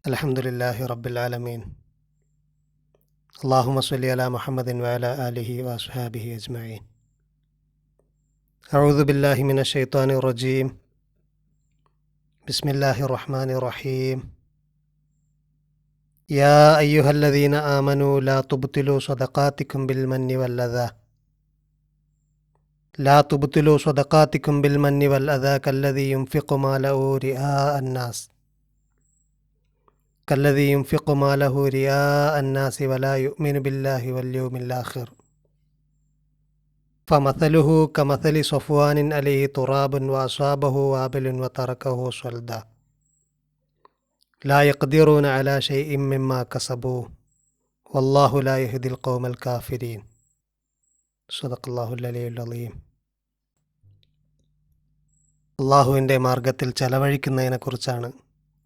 അൽഹംദുലില്ലാഹി റബ്ബിൽ ആലമീൻ. അല്ലാഹുമ്മ സ്വല്ലി അലാ മുഹമ്മദിൻ വഅലാ ആലിഹി വഅസ്ഹാബിഹി അജ്മഈൻ. അഊദു ബില്ലാഹി മിനശ് ശൈത്വാനിർ റജീം. ബിസ്മില്ലാഹിർ റഹ്മാനിർ റഹീം. യാ അയ്യുഹല്ലദീന ആമനൂ ലാ തുബ്തിലൂ സ്വദഖാതികും ബിൽ മന്നി വൽ അദാ കല്ലദീ യുൻഫിഖു മാലഹു റിആഅ അന്നാസി വലാ യുഅ്മിനു ബില്ലാഹി വൽ യൗമിൽ ആഖിർ ഫമസലുഹു കമസലി സ്വഫ്വാനിൻ അലൈഹി തുറാബുൻ വഅസ്വാബഹു വാബിലുൻ വതറകഹു സ്വൽദാ ലാ യഖ്ദിറൂന അലാ ശൈഇൻ മിമ്മാ കസബൂ വല്ലാഹു ലാ യഹ്ദിൽ ഖൗമൽ കാഫിരീൻ. സദഖല്ലാഹുൽ അലിയ്യുൽ അളീം. അള്ളാഹുവിൻ്റെ മാർഗത്തിൽ ചെലവഴിക്കുന്നതിനെക്കുറിച്ചാണ്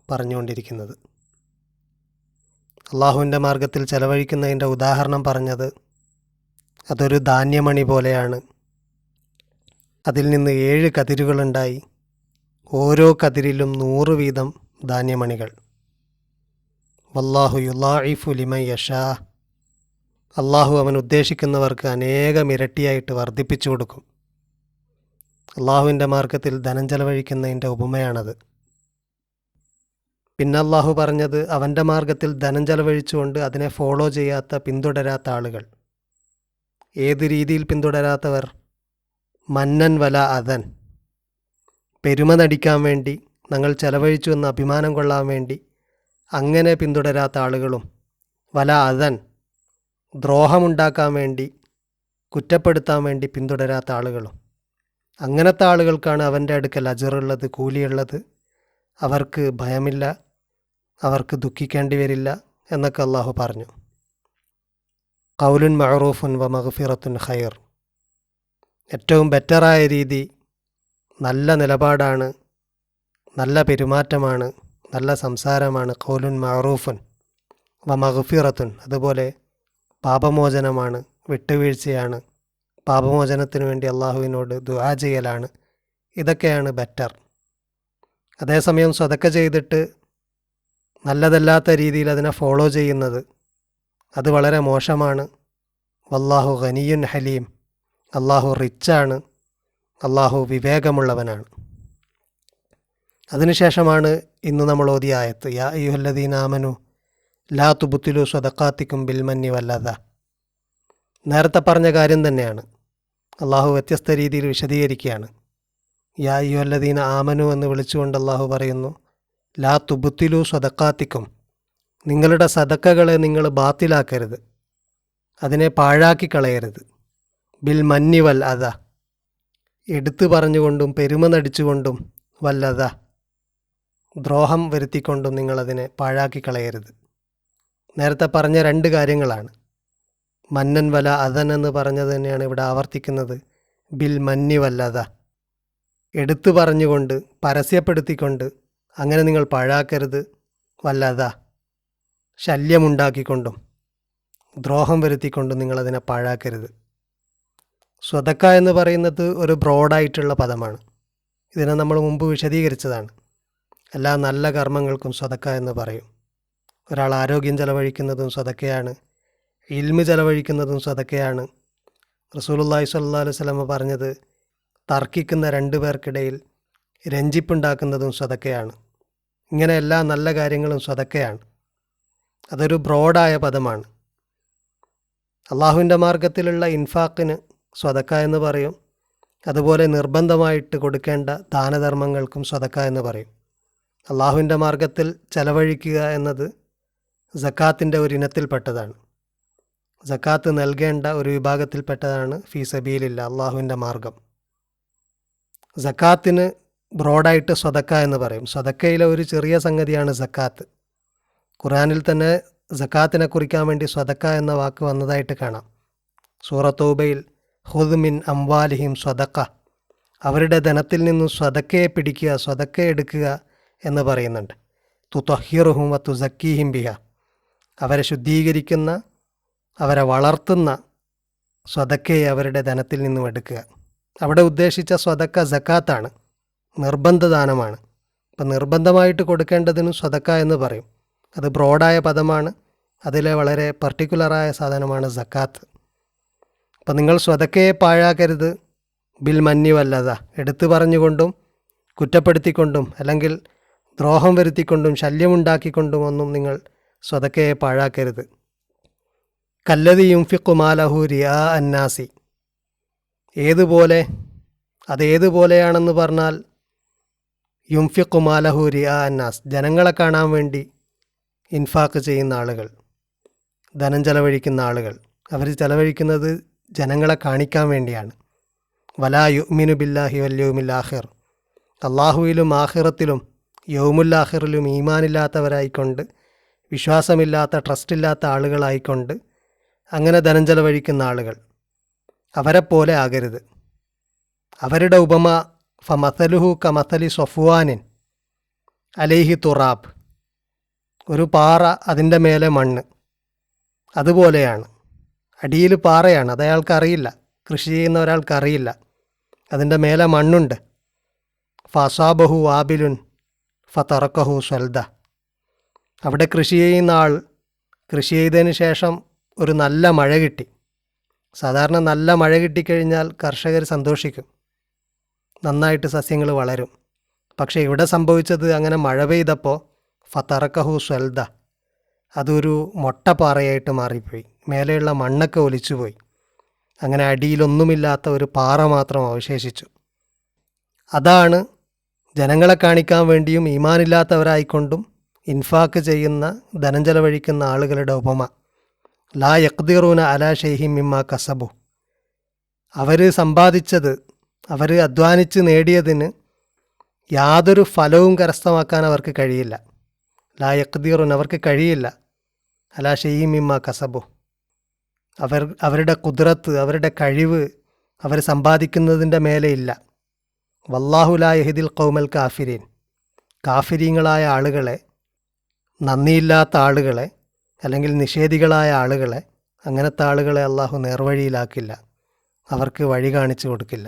പറഞ്ഞുകൊണ്ടിരിക്കുന്നത്. അള്ളാഹുവിൻ്റെ മാർഗത്തിൽ ചെലവഴിക്കുന്നതിൻ്റെ ഉദാഹരണം പറഞ്ഞത് അതൊരു ധാന്യമണി പോലെയാണ്. അതിൽ നിന്ന് 7 കതിരുകളുണ്ടായി. ഓരോ കതിരിലും 100 വീതം ധാന്യമണികൾ. വല്ലാഹു യുളാഇഫു ലിമൻ യശാ. അള്ളാഹു അവൻ ഉദ്ദേശിക്കുന്നവർക്ക് അനേകം ഇരട്ടിയായിട്ട് വർദ്ധിപ്പിച്ചു കൊടുക്കും. അള്ളാഹുവിൻ്റെ മാർഗത്തിൽ ധനം ചെലവഴിക്കുന്നതിൻ്റെ ഉപമയാണത്. പിന്നെ അള്ളാഹു പറഞ്ഞത് അവൻ്റെ മാർഗത്തിൽ ധനം ചെലവഴിച്ചുകൊണ്ട് അതിനെ ഫോളോ ചെയ്യാത്ത, പിന്തുടരാത്ത ആളുകൾ. ഏത് രീതിയിൽ പിന്തുടരാത്തവർ? മന്നൻ വല അദൻ. പെരുമ നടിക്കാൻ വേണ്ടി, ഞങ്ങൾ ചെലവഴിച്ചു എന്ന് അഭിമാനം കൊള്ളാൻ വേണ്ടി അങ്ങനെ പിന്തുടരാത്ത ആളുകളും, വല അദൻ ദ്രോഹമുണ്ടാക്കാൻ വേണ്ടി, കുറ്റപ്പെടുത്താൻ വേണ്ടി പിന്തുടരാത്ത ആളുകളും. അങ്ങനത്തെ ആളുകൾക്കാണ് അവൻ്റെ അടുക്കൽ അജറുള്ളത്, കൂലിയുള്ളത്. അവർക്ക് ഭയമില്ല, അവർക്ക് ദുഃഖിക്കേണ്ടി വരില്ല എന്നൊക്കെ അള്ളാഹു പറഞ്ഞു. ഖൗലുൻ മഅറൂഫുൻ വ മഗ്ഫിറത്തുൻ ഖൈർ. ഏറ്റവും ബെറ്ററായ രീതി നല്ല നിലപാടാണ്, നല്ല പെരുമാറ്റമാണ്, നല്ല സംസാരമാണ്. ഖൗലുൻ മഅറൂഫുൻ വ മഗ്ഫിറത്തുൻ. അതുപോലെ പാപമോചനമാണ്, വിട്ടുവീഴ്ചയാണ്, പാപമോചനത്തിന് വേണ്ടി അള്ളാഹുവിനോട് ദുആ ചെയ്യലാണ്. ഇതൊക്കെയാണ് ബെറ്റർ. അതേസമയം സ്വതക്ക ചെയ്തിട്ട് നല്ലതല്ലാത്ത രീതിയിൽ അതിനെ ഫോളോ ചെയ്യുന്നത് അത് വളരെ മോശമാണ്. വല്ലാഹു ഗനിയുൻ ഹലീം. അള്ളാഹു റിച്ചാണ്, അള്ളാഹു വിവേകമുള്ളവനാണ്. അതിനുശേഷമാണ് ഇന്ന് നമ്മൾ ഓതിയ ആയത്ത്, യാ അയ്യുഹല്ലദീന ആമനു ലാ തുബ്തിലൂ സ്വദഖാതികും ബിൽ മന്നി വൽ അദാ. നേരത്തെ പറഞ്ഞ കാര്യം തന്നെയാണ് അള്ളാഹു വ്യത്യസ്ത രീതിയിൽ വിശദീകരിക്കുകയാണ്. യാ അയ്യുഹല്ലദീന ആമനു എന്ന് വിളിച്ചുകൊണ്ട് അള്ളാഹു പറയുന്നു, ലാ തുബ്തിലൂ സ്വദഖാതികും. നിങ്ങളുടെ സദക്കകളെ നിങ്ങൾ ബാത്തിലാക്കരുത്, അതിനെ പാഴാക്കി കളയരുത്. ബിൽ മന്നി വൽ അദാ. എടുത്തു പറഞ്ഞുകൊണ്ടും പെരുമ നടിച്ചുകൊണ്ടും, വല്ലത ദ്രോഹം വരുത്തിക്കൊണ്ടും നിങ്ങളതിനെ പാഴാക്കി കളയരുത്. നേരത്തെ പറഞ്ഞ 2 കാര്യങ്ങളാണ്. മന്നൻ വല അദൻ എന്ന് പറഞ്ഞത് തന്നെയാണ് ഇവിടെ ആവർത്തിക്കുന്നത്. ബിൽ മന്നി വല്ലത. എടുത്തു പറഞ്ഞുകൊണ്ട്, പരസ്യപ്പെടുത്തിക്കൊണ്ട് അങ്ങനെ നിങ്ങൾ പാഴാക്കരുത്. വല്ലത ശല്യമുണ്ടാക്കിക്കൊണ്ടും ദ്രോഹം വരുത്തിക്കൊണ്ടും നിങ്ങളതിനെ പാഴാക്കരുത്. സ്വതക്ക എന്ന് പറയുന്നത് ഒരു ബ്രോഡായിട്ടുള്ള പദമാണ്. ഇതിനെ നമ്മൾ മുമ്പ് വിശദീകരിച്ചതാണ്. എല്ലാ നല്ല കർമ്മങ്ങൾക്കും സ്വതക്ക എന്ന് പറയും. ഒരാൾ ആരോഗ്യം ചെലവഴിക്കുന്നതും സ്വതക്കയാണ്, ഇൽമ് ചെലവഴിക്കുന്നതും സ്വതക്കയാണ്. റസൂലുള്ളാഹി സ്വല്ലല്ലാഹു അലൈഹി വസല്ലം പറഞ്ഞത്, തർക്കിക്കുന്ന 2 പേർക്കിടയിൽ രഞ്ജിപ്പുണ്ടാക്കുന്നതും സ്വതക്കയാണ്. ഇങ്ങനെ എല്ലാ നല്ല കാര്യങ്ങളും സ്വതക്കയാണ്. അതൊരു ബ്രോഡായ പദമാണ്. അള്ളാഹുവിൻ്റെ മാർഗത്തിലുള്ള ഇൻഫാക്കിന് സ്വതക്ക എന്ന് പറയും. അതുപോലെ നിർബന്ധമായിട്ട് കൊടുക്കേണ്ട ദാനധർമ്മങ്ങൾക്കും സ്വതക്ക എന്ന് പറയും. അള്ളാഹുവിൻ്റെ മാർഗത്തിൽ ചെലവഴിക്കുക എന്നത് സക്കാത്തിൻ്റെ ഒരു ഇനത്തിൽപ്പെട്ടതാണ്. സക്കാത്ത് നൽകേണ്ട ഒരു വിഭാഗത്തിൽപ്പെട്ടതാണ് ഫീ സബീലില്ല, അള്ളാഹുവിൻ്റെ മാർഗം. സക്കാത്തിന് ബ്രോഡായിട്ട് സ്വതക്ക എന്ന് പറയും. സ്വതക്കയിലെ ഒരു ചെറിയ സംഗതിയാണ് സക്കാത്ത്. ഖുർആനിൽ തന്നെ സക്കാത്തിനെ കുറിക്കാൻ വേണ്ടി സ്വതക്ക എന്ന വാക്ക് വന്നതായിട്ട് കാണാം. സൂറത്ത് തൗബയിൽ ഖുദ് മിൻ അംവാലിഹിം സ്വതക്ക. അവരുടെ ധനത്തിൽ നിന്നും സ്വതക്കയെ പിടിക്കുക, സ്വതക്കയെ എടുക്കുക എന്ന് പറയുന്നുണ്ട്. തുതഹിറുഹും വ തുസക്കീഹിം ബിഹ. അവരെ ശുദ്ധീകരിക്കുന്ന, അവരെ വളർത്തുന്ന സ്വതക്കയെ അവരുടെ ധനത്തിൽ നിന്നും എടുക്കുക. അവിടെ ഉദ്ദേശിച്ച സ്വതക്ക സക്കാത്താണ്, നിർബന്ധദാനമാണ്. അപ്പം നിർബന്ധമായിട്ട് കൊടുക്കേണ്ടതിനും സ്വതക്ക എന്ന് പറയും. അത് ബ്രോഡായ പദമാണ്. അതിലെ വളരെ പർട്ടിക്കുലറായ സാധനമാണ് സക്കാത്ത്. അപ്പം നിങ്ങൾ സ്വതക്കയെ പാഴാക്കരുത് ബിൽ മന്നി വല്ലത, എടുത്തു പറഞ്ഞുകൊണ്ടും കുറ്റപ്പെടുത്തിക്കൊണ്ടും അല്ലെങ്കിൽ ദ്രോഹം വരുത്തിക്കൊണ്ടും ശല്യമുണ്ടാക്കിക്കൊണ്ടും ഒന്നും നിങ്ങൾ സ്വതക്കയെ പാഴാക്കരുത്. കല്ലതി യുംഫിഖു മാലഹു റിയാ അന്നാസി, ഏതുപോലെ, അതേതുപോലെയാണെന്ന് പറഞ്ഞാൽ യുംഫിഖു മാലഹു റിയാ അന്നാസ്, ജനങ്ങളെ കാണാൻ വേണ്ടി ഇൻഫാക്ക് ചെയ്യുന്ന ആളുകൾ, ധനം ചെലവഴിക്കുന്ന ആളുകൾ, അവർ ചെലവഴിക്കുന്നത് ജനങ്ങളെ കാണിക്കാൻ വേണ്ടിയാണ്. വലാ യുഅ്മിനു ബില്ലാഹി വൽ യൗമിൽ ആഖിർ, അള്ളാഹുവിലും ആഖിറത്തിലും യൗമുൽ ഈമാനില്ലാത്തവരായിക്കൊണ്ട്, വിശ്വാസമില്ലാത്ത ട്രസ്റ്റില്ലാത്ത ആളുകളായിക്കൊണ്ട് അങ്ങനെ ധനം ചെലവഴിക്കുന്ന ആളുകൾ, അവരെപ്പോലെ ആകരുത്. അവരുടെ ഉപമ ഫമസലുഹു കമസലി സൊഫ്വാനിൻ അലൈഹി തുറാബ്, ഒരു പാറ, അതിൻ്റെ മേലെ മണ്ണ്, അതുപോലെയാണ്. അടിയിൽ പാറയാണ്, അത് അയാൾക്കറിയില്ല, കൃഷി ചെയ്യുന്ന ഒരാൾക്കറിയില്ല. അതിൻ്റെ മേലെ മണ്ണുണ്ട്. ഫസാബഹു വാബിലുൻ ഫതറക്കഹു സ്വൽദ, അവിടെ കൃഷി ചെയ്യുന്ന ആൾ കൃഷി ചെയ്തതിന് ശേഷം ഒരു നല്ല മഴ കിട്ടി. സാധാരണ നല്ല മഴ കിട്ടിക്കഴിഞ്ഞാൽ കർഷകർ സന്തോഷിക്കും, നന്നായിട്ട് സസ്യങ്ങൾ വളരും. പക്ഷേ ഇവിടെ സംഭവിച്ചത്, അങ്ങനെ മഴ പെയ്തപ്പോൾ ഫതറക്കഹു സ്വൽദ, അതൊരു മൊട്ടപ്പാറയായിട്ട് മാറിപ്പോയി. മേലെയുള്ള മണ്ണൊക്കെ ഒലിച്ചുപോയി. അങ്ങനെ അടിയിലൊന്നുമില്ലാത്ത ഒരു പാറ മാത്രം അവശേഷിച്ചു. അതാണ് ജനങ്ങളെ കാണിക്കാൻ വേണ്ടിയും ഈമാനില്ലാത്തവരായിക്കൊണ്ടും ഇൻഫാക്ക് ചെയ്യുന്ന, ധനം ചെലവഴിക്കുന്ന ആളുകളുടെ ഉപമ. ലാ യഖ്ദിറൂന അലാ ഷൈഹിം മിമ്മാ കസബു, അവർ സമ്പാദിച്ചത്, അവർ അധ്വാനിച്ച് നേടിയതിന് യാതൊരു ഫലവും കരസ്ഥമാക്കാൻ അവർക്ക് കഴിയില്ല. ലാ യഖ്ദിറൂൻ, അവർക്ക് കഴിയില്ല. അലാ ഷൈഹിം മിമ്മാ കസബു, അവരുടെ കുദ്റത്ത്, അവരുടെ കഴിവ് അവർ സമ്പാദിക്കുന്നതിൻ്റെ മേലെ ഇല്ല. വല്ലാഹു ലാ യഹ്ദിൽ ഖൗമൽ കാഫിരീൻ, കാഫിരീങ്ങളായ ആളുകളെ, നന്ദിയില്ലാത്ത ആളുകളെ, അല്ലെങ്കിൽ നിഷേധികളായ ആളുകളെ, അങ്ങനത്തെ ആളുകളെ അള്ളാഹു നേർവഴിയിലാക്കില്ല, അവർക്ക് വഴി കാണിച്ചു കൊടുക്കില്ല.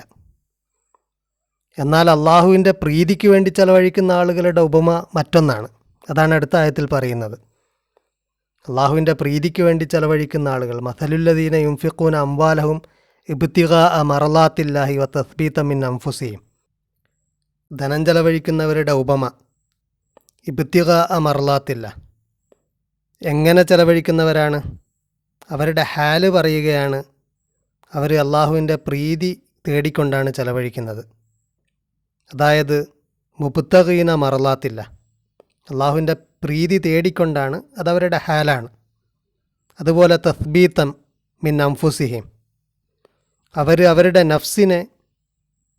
എന്നാൽ അള്ളാഹുവിൻ്റെ പ്രീതിക്ക് വേണ്ടി ചെലവഴിക്കുന്ന ആളുകളുടെ ഉപമ മറ്റൊന്നാണ്. അതാണ് അടുത്ത ആയത്തിൽ പറയുന്നത്. അള്ളാഹുവിൻ്റെ പ്രീതിക്ക് വേണ്ടി ചെലവഴിക്കുന്ന ആളുകൾ, മസലുല്ലദീന യുംഫിഖൂന അംവാലഹും ഇബ്തിഗാ മറലാത്തില്ലാഹി വ തസ്ബീത മിൻ അൻഫുസിഹിം, ധനം ചെലവഴിക്കുന്നവരുടെ ഉപമ ഇബ്തിഗാ മറലാത്തില്ല. എങ്ങനെ ചെലവഴിക്കുന്നവരാണ്? അവരുടെ ഹാല് പറയുകയാണ്, അവർ അള്ളാഹുവിൻ്റെ പ്രീതി തേടിക്കൊണ്ടാണ് ചെലവഴിക്കുന്നത്. അതായത് മുബ്തഗീന മറലാത്തില്ല, അള്ളാഹുവിൻ്റെ പ്രീതി തേടിക്കൊണ്ടാണ്, അതവരുടെ ഹാലാണ്. അതുപോലെ തസ്ബീത്തം മിൻ അൻഫുസിഹിം, അവർ അവരുടെ നഫ്സിനെ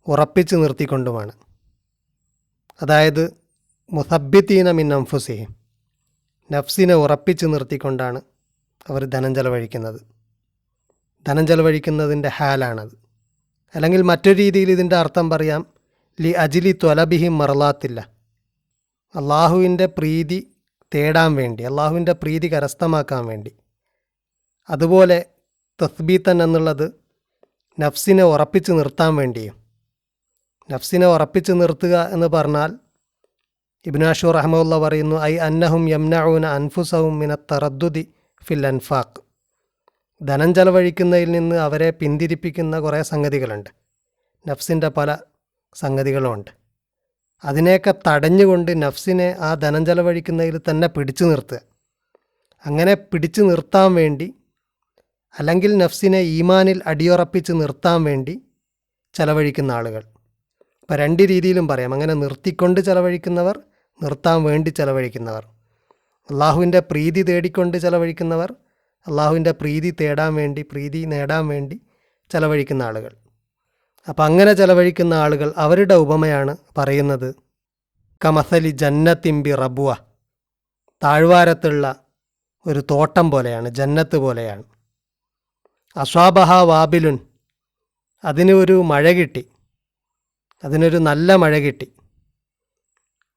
ഉറപ്പിച്ച് നിർത്തിക്കൊണ്ടുമാണ്. അതായത് മുസബ്ബിത്തീന മിൻ അൻഫുസിഹിം, നഫ്സിനെ ഉറപ്പിച്ച് നിർത്തിക്കൊണ്ടാണ് അവർ ധനം ചെലവഴിക്കുന്നത്. ധനം ചെലവഴിക്കുന്നതിൻ്റെ ഹാലാണത്. അല്ലെങ്കിൽ മറ്റൊരു രീതിയിൽ ഇതിൻ്റെ അർത്ഥം പറയാം, ലി അജിലി ത്വലബിഹിം മറലാത്തില്ല, അള്ളാഹുവിൻ്റെ പ്രീതി തേടാൻ വേണ്ടി, അള്ളാഹുവിൻ്റെ പ്രീതി കരസ്ഥമാക്കാൻ വേണ്ടി. അതുപോലെ തസ്ബീത്തൻ എന്നുള്ളത് നഫ്സിനെ ഉറപ്പിച്ച് നിർത്താൻ വേണ്ടിയും. നഫ്സിനെ ഉറപ്പിച്ച് നിർത്തുക എന്ന് പറഞ്ഞാൽ ഇബ്നു അഷൂർ റഹ്മത്തുള്ളാഹി പറയുന്നു, ഐ അന്നഹും യംനഊന അൻഫുസഹും മിനത്ത് തറദ്ദുദി ഫിൽ അൻഫാഖ്, ധനം ചെലവഴിക്കുന്നതിൽ നിന്ന് അവരെ പിന്തിരിപ്പിക്കുന്ന കുറേ സംഗതികളുണ്ട്, നഫ്സിൻ്റെ പല സംഗതികളുമുണ്ട്. അതിനെയൊക്കെ തടഞ്ഞുകൊണ്ട് നഫ്സിനെ ആ ധനം ചെലവഴിക്കുന്നതിൽ തന്നെ പിടിച്ചു നിർത്തുക. അങ്ങനെ പിടിച്ചു നിർത്താൻ വേണ്ടി, അല്ലെങ്കിൽ നഫ്സിനെ ഈമാനിൽ അടിയുറപ്പിച്ച് നിർത്താൻ വേണ്ടി ചെലവഴിക്കുന്ന ആളുകൾ. ഇപ്പോൾ രണ്ട് രീതിയിലും പറയാം. അങ്ങനെ നിർത്തിക്കൊണ്ട് ചെലവഴിക്കുന്നവർ, നിർത്താൻ വേണ്ടി ചെലവഴിക്കുന്നവർ. അള്ളാഹുവിൻ്റെ പ്രീതി തേടിക്കൊണ്ട് ചെലവഴിക്കുന്നവർ, അള്ളാഹുവിൻ്റെ പ്രീതി തേടാൻ വേണ്ടി, പ്രീതി നേടാൻ വേണ്ടി ചെലവഴിക്കുന്ന ആളുകൾ. അപ്പം അങ്ങനെ ചെലവഴിക്കുന്ന ആളുകൾ, അവരുടെ ഉപമയാണ് പറയുന്നത്. കമസലി ജന്നത്തിമ്പി റബുവ, താഴ്വാരത്തുള്ള ഒരു തോട്ടം പോലെയാണ്, ജന്നത്ത് പോലെയാണ്. അസ്വാബഹ വാബിലുൻ, അതിന് ഒരു മഴ കിട്ടി, അതിനൊരു നല്ല മഴ കിട്ടി.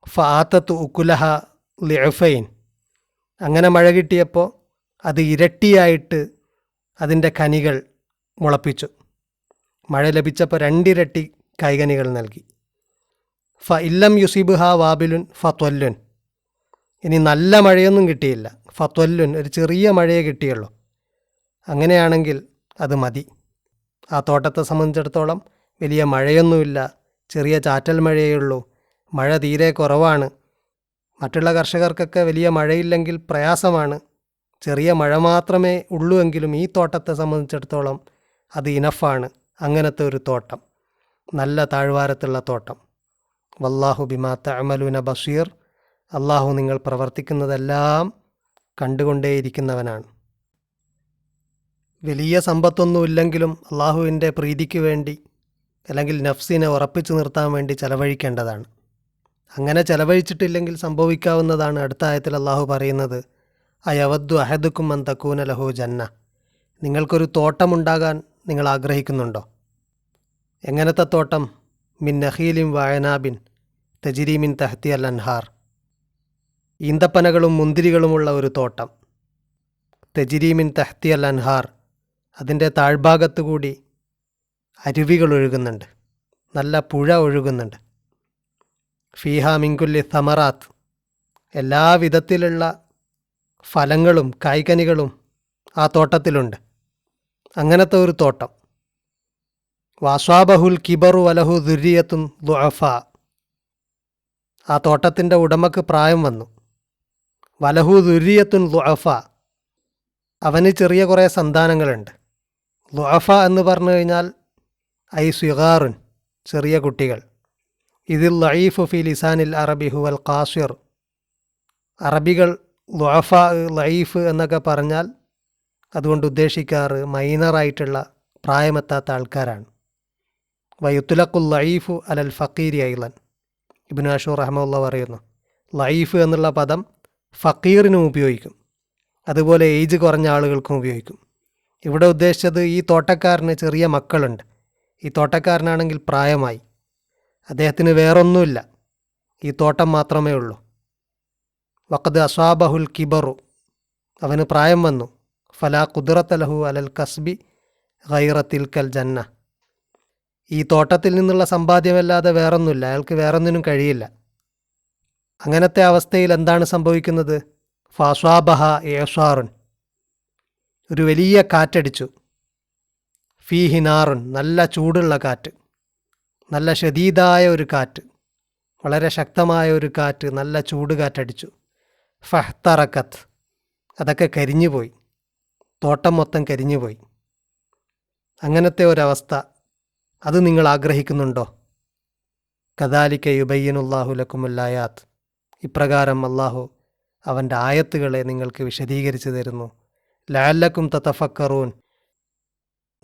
ഫാത്തത്ത് ഉക്കുലഹ ലിഅഫൈൻ, അങ്ങനെ മഴ കിട്ടിയപ്പോൾ അത് ഇരട്ടിയായിട്ട് അതിൻ്റെ കനികൾ മുളപ്പിച്ചു. മഴ ലഭിച്ചപ്പോൾ രണ്ടിരട്ടി കൈകനികൾ നൽകി. ഫ ഇല്ലം യുസിബുഹ വാബിലുൻ ഫത്വല്ലുൻ, ഇനി നല്ല മഴയൊന്നും കിട്ടിയില്ല, ഫത്വല്ലുൻ, ഒരു ചെറിയ മഴയെ കിട്ടിയുള്ളൂ, അങ്ങനെയാണെങ്കിൽ അത് മതി. ആ തോട്ടത്തെ സംബന്ധിച്ചിടത്തോളം വലിയ മഴയൊന്നുമില്ല, ചെറിയ ചാറ്റൽ മഴയേ ഉള്ളൂ, മഴ തീരെ കുറവാണ്. മറ്റുള്ള കർഷകർക്കൊക്കെ വലിയ മഴയില്ലെങ്കിൽ പ്രയാസമാണ്, ചെറിയ മഴ മാത്രമേ ഉള്ളൂ എങ്കിലും ഈ തോട്ടത്തെ സംബന്ധിച്ചിടത്തോളം അത് ഇനഫാണ്. അങ്ങനത്തെ ഒരു തോട്ടം, നല്ല താഴ്വാരത്തുള്ള തോട്ടം. വല്ലാഹു ബിമാ തഅമലൂന ബഷീർ, അള്ളാഹു നിങ്ങൾ പ്രവർത്തിക്കുന്നതെല്ലാം കണ്ടുകൊണ്ടേയിരിക്കുന്നവനാണ്. വലിയ സമ്പത്തൊന്നുമില്ലെങ്കിലും അള്ളാഹുവിൻ്റെ പ്രീതിക്ക് വേണ്ടി അല്ലെങ്കിൽ നഫ്സിനെ ഉറപ്പിച്ചു നിർത്താൻ വേണ്ടി ചെലവഴിക്കേണ്ടതാണ്. അങ്ങനെ ചെലവഴിച്ചിട്ടില്ലെങ്കിൽ സംഭവിക്കാവുന്നതാണ്. അടുത്ത ആയത്തിൽ അള്ളാഹു പറയുന്നത്, അയവദ്ദു അഹദുക്കും അൻ തകൂന ലഹു ജന്ന, നിങ്ങൾക്കൊരു തോട്ടമുണ്ടാകാൻ നിങ്ങൾ ആഗ്രഹിക്കുന്നുണ്ടോ? എങ്ങനത്തെ തോട്ടം? മിൻ നഖീലിൻ വഅനാബിൻ തജ്രി മിൻ തഹ്തിഹ അൽ അൻഹാർ, ഈന്തപ്പനകളും മുന്തിരികളുമുള്ള ഒരു തോട്ടം. തജ്രി മിൻ തഹ്തിഹ അൽ അൻഹാർ, അതിൻ്റെ താഴ്ഭാഗത്തു കൂടി അരുവികൾ ഒഴുകുന്നുണ്ട്, നല്ല പുഴ ഒഴുകുന്നുണ്ട്. ഫീഹ മിൻകുല്ലി സമറാത്ത്, എല്ലാ വിധത്തിലുള്ള ഫലങ്ങളും കായ്കനികളും ആ തോട്ടത്തിലുണ്ട്. അങ്ങനത്തെ ഒരു തോട്ടം. വാസ്വാബഹുൽ കിബറു വലഹു ദുരിയത്തുൻ ദുഅഫ, ആ തോട്ടത്തിൻ്റെ ഉടമക്ക് പ്രായം വന്നു. വലഹു ദുരിയത്തുൻ ദുഅഫ, അവന് ചെറിയ കുറേ സന്താനങ്ങളുണ്ട്. ദുഅഫ എന്ന് പറഞ്ഞു കഴിഞ്ഞാൽ ഐ സിഗാറുൻ, ചെറിയ കുട്ടികൾ. ഇതിൽ ലഈഫു ഫി ലിസാനിൽ അറബി ഹുവൽ ഖാസിർ, അറബികൾ ദുഅഫ, ലഈഫ് എന്നൊക്കെ പറഞ്ഞാൽ അതുകൊണ്ട് ഉദ്ദേശിക്കാറ് മൈനറായിട്ടുള്ള പ്രായമെത്താത്ത ആൾക്കാരാണ്. വയുത്തുലഖുൽ ലഈഫു അലൽ ഫക്കീരി ഐലൻ, ഇബ്നു അഷൂർ റഹ്മത്തുള്ളാഹി പറയുന്നു, ലഈഫ് എന്നുള്ള പദം ഫക്കീറിനും ഉപയോഗിക്കും, അതുപോലെ ഏജ് കുറഞ്ഞ ആളുകൾക്കും ഉപയോഗിക്കും. ഇവിടെ ഉദ്ദേശിച്ചത് ഈ തോട്ടക്കാരന് ചെറിയ മക്കളുണ്ട്. ഈ തോട്ടക്കാരനാണെങ്കിൽ പ്രായമായി, അദ്ദേഹത്തിന് വേറൊന്നുമില്ല, ഈ തോട്ടം മാത്രമേ ഉള്ളൂ. വഖദ് അസ്വാബഹുൽ കിബറു, അവന് പ്രായം വന്നു. ഫലാ ഖുദ്റത ലഹു അലൽ കസ്ബി ഗൈറ തിൽക്കൽ ജന്ന, ഈ തോട്ടത്തിൽ നിന്നുള്ള സമ്പാദ്യമല്ലാതെ വേറൊന്നുമില്ല, അയാൾക്ക് വേറൊന്നിനും കഴിയില്ല. അങ്ങനത്തെ അവസ്ഥയിൽ എന്താണ് സംഭവിക്കുന്നത്? ഫാസ്വാബഹ ഏസാറുൻ, ഒരു വലിയ കാറ്റടിച്ചു. ഫീഹി നാറുൻ, നല്ല ചൂടുള്ള കാറ്റ്, നല്ല ശദീദായ ഒരു കാറ്റ്, വളരെ ശക്തമായ ഒരു കാറ്റ്, നല്ല ചൂട് കാറ്റടിച്ചു. ഫഹ്തറക്കത്ത്, അതൊക്കെ കരിഞ്ഞുപോയി, തോട്ടം മൊത്തം കരിഞ്ഞുപോയി. അങ്ങനത്തെ ഒരവസ്ഥ, അത് നിങ്ങൾ ആഗ്രഹിക്കുന്നുണ്ടോ? കദാലിക യുബയ്യിനുല്ലാഹു ലക്കുമുൽ ആയാത്ത്, ഇപ്രകാരം അള്ളാഹു അവൻ്റെ ആയത്തുകളെ നിങ്ങൾക്ക് വിശദീകരിച്ചു തരുന്നു. ലഅല്ലക്കും തതഫക്കറൂൻ,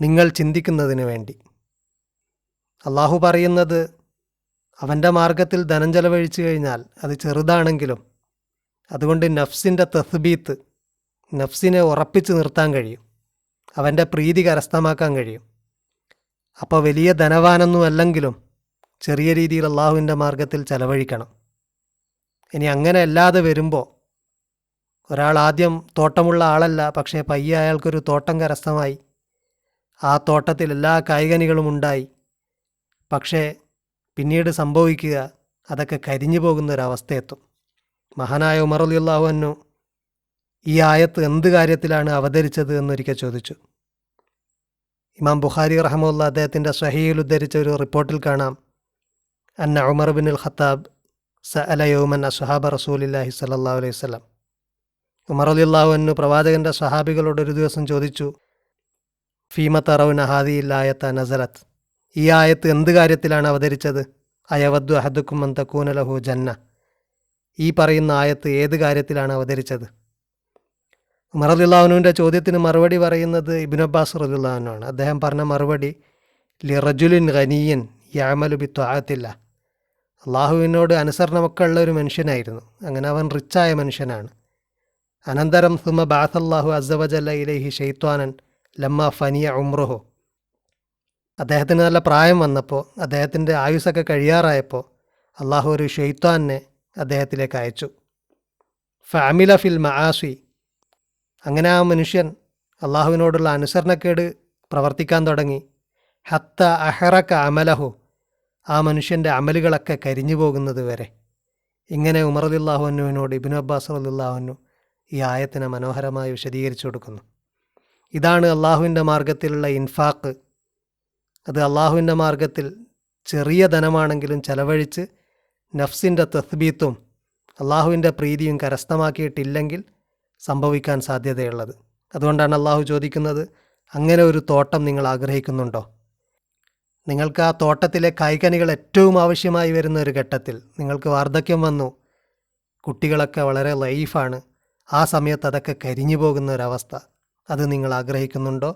നിങ്ങൾ ചിന്തിക്കുന്നതിന് വേണ്ടി. അള്ളാഹു പറയുന്നത്, അവൻ്റെ മാർഗത്തിൽ ധനം ചെലവഴിച്ചു കഴിഞ്ഞാൽ അത് ചെറുതാണെങ്കിലും അതുകൊണ്ട് നഫ്സിൻ്റെ തസ്ബീത്ത്, നഫ്സിനെ ഉറപ്പിച്ചു നിർത്താൻ കഴിയും, അവൻ്റെ പ്രീതി കരസ്ഥമാക്കാൻ കഴിയും. അപ്പോൾ വലിയ ധനവാനൊന്നും അല്ലെങ്കിലും ചെറിയ രീതിയിൽ അള്ളാഹുവിൻ്റെ മാർഗത്തിൽ ചെലവഴിക്കണം. ഇനി അങ്ങനെ അല്ലാതെ വരുമ്പോൾ, ഒരാൾ ആദ്യം തോട്ടമുള്ള ആളല്ല, പക്ഷേ പയ്യെ അയാൾക്കൊരു തോട്ടം കരസ്ഥമായി, ആ തോട്ടത്തിൽ എല്ലാ കായ്കനികളും ഉണ്ടായി, പക്ഷേ പിന്നീട് സംഭവിക്കുക അതൊക്കെ കരിഞ്ഞു പോകുന്നൊരവസ്ഥയെത്തും. മഹാനായ ഉമർ റളിയല്ലാഹു അൻഹു ഈ ആയത്ത് എന്ത് കാര്യത്തിലാണ് അവതരിച്ചത് എന്നൊരിക്കൽ ചോദിച്ചു. ഇമാം ബുഖാരി റഹ്മത്തുള്ളാഹി അദ്ദേഹത്തിൻ്റെ സ്വഹീഹിൽ ഉദ്ധരിച്ച ഒരു റിപ്പോർട്ടിൽ കാണാം, അന്ന ഉമർ ബിനുൽ ഖത്താബ് സഅല യൗമൻ അസ്ഹാബ റസൂലില്ലാഹി സ്വല്ലല്ലാഹു അലൈഹി വസല്ലം, ഉമർ റളിയല്ലാഹു അൻഹു പ്രവാചകൻ്റെ സ്വഹാബികളോട് ഒരു ദിവസം ചോദിച്ചു, ഫീമ തറൗന ഹാദിഹിൽ ആയത നസലത്ത്, ഈ ആയത്ത് എന്ത് കാര്യത്തിലാണ് അവതരിച്ചത്? അയവദ്ദു അഹദുക്കും അൻ തകൂന ലഹു ജന്ന, ഈ പറയുന്ന ആയത്ത് ഏത് കാര്യത്തിലാണ് അവതരിച്ചത്? ഉമർ റളിയല്ലാഹു അൻഹുവിൻ്റെ ചോദ്യത്തിന് മറുപടി പറയുന്നത് ഇബ്നു അബ്ബാസ് റളിയല്ലാഹു അൻഹു ആണ്. അദ്ദേഹം പറഞ്ഞ മറുപടി, ലിറജുലിൻ ഗനിയൻ യഅമലു ബിത്വഅത്തില്ലാ, അള്ളാഹുവിനോട് അനുസരണമൊക്കെ ഉള്ള ഒരു മനുഷ്യനായിരുന്നു, അങ്ങനെ അവൻ റിച്ചായ മനുഷ്യനാണ്. അനന്തരം സുമ ബഅസല്ലാഹു അസ്സ വജല്ല ഇലൈഹി ശൈത്വാനൻ ലമ്മ ഫനിയ ഉംറുഹു, അദ്ദേഹത്തിന് നല്ല പ്രായം വന്നപ്പോൾ, അദ്ദേഹത്തിൻ്റെ ആയുസ്സൊക്കെ കഴിയാറായപ്പോൾ അള്ളാഹു ഒരു ഷെയ്ത്താനെ അദ്ദേഹത്തിലേക്ക് അയച്ചു. ഫഅമില ഫിൽ മആസി, അങ്ങനെ ആ മനുഷ്യൻ അള്ളാഹുവിനോടുള്ള അനുസരണക്കേട് പ്രവർത്തിക്കാൻ തുടങ്ങി. ഹത്ത അഹറക അമലഹു, ആ മനുഷ്യൻ്റെ അമലുകളൊക്കെ കരിഞ്ഞു പോകുന്നത് വരെ. ഇങ്ങനെ ഉമർ റളിയല്ലാഹു അൻഹുവിനോട് ഇബ്നു അബ്ബാസ് റളിയല്ലാഹു അൻഹു ഈ ആയത്തിനെ മനോഹരമായി വിശദീകരിച്ചു കൊടുക്കുന്നു. ഇതാണ് അള്ളാഹുവിൻ്റെ മാർഗത്തിലുള്ള ഇൻഫാക്ക്. അത് അള്ളാഹുവിൻ്റെ മാർഗത്തിൽ ചെറിയ ധനമാണെങ്കിലും ചെലവഴിച്ച് നഫ്സിൻ്റെ തസ്ബീത്തും അള്ളാഹുവിൻ്റെ പ്രീതിയും കരസ്ഥമാക്കിയിട്ടില്ലെങ്കിൽ സംഭവിക്കാൻ സാധ്യതയുള്ളത്. അതുകൊണ്ടാണ് അള്ളാഹു ചോദിക്കുന്നത്, അങ്ങനെ ഒരു തോട്ടം നിങ്ങൾ ആഗ്രഹിക്കുന്നുണ്ടോ? നിങ്ങൾക്ക് ആ തോട്ടത്തിലെ കായ്കനികൾ ഏറ്റവും ആവശ്യമായി വരുന്ന ഒരു ഘട്ടത്തിൽ നിങ്ങൾക്ക് വാർദ്ധക്യം വന്നു, കുട്ടികളൊക്കെ വളരെ ലൈഫാണ്, ആ സമയത്ത് അതൊക്കെ കരിഞ്ഞു പോകുന്ന ഒരവസ്ഥ, അത് നിങ്ങൾ ആഗ്രഹിക്കുന്നുണ്ടോ?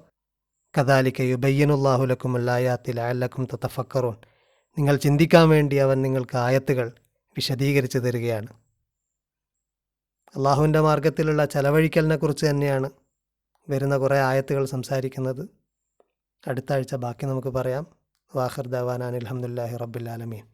കദാലിക യുബയ്യിനുല്ലാഹു ലക്കുമുൽ ആയാത്തി ലഅല്ലക്കും തതഫക്കറൂൻ. നിങ്ങൾ ചിന്തിക്കാൻ വേണ്ടി അവൻ നിങ്ങൾക്ക് ആയത്തുകൾ വിശദീകരിച്ച് തരികയാണ്. അള്ളാഹുവിൻ്റെ മാർഗത്തിലുള്ള ചെലവഴിക്കലിനെ കുറിച്ച് തന്നെയാണ് വരുന്ന കുറേ ആയത്തുകൾ സംസാരിക്കുന്നത്. അടുത്ത ആഴ്ച ബാക്കി നമുക്ക് പറയാം. വാഖിർ ദഅവാനാ അനിൽ ഹംദുലില്ലാഹി റബ്ബിൽ ആലമീൻ.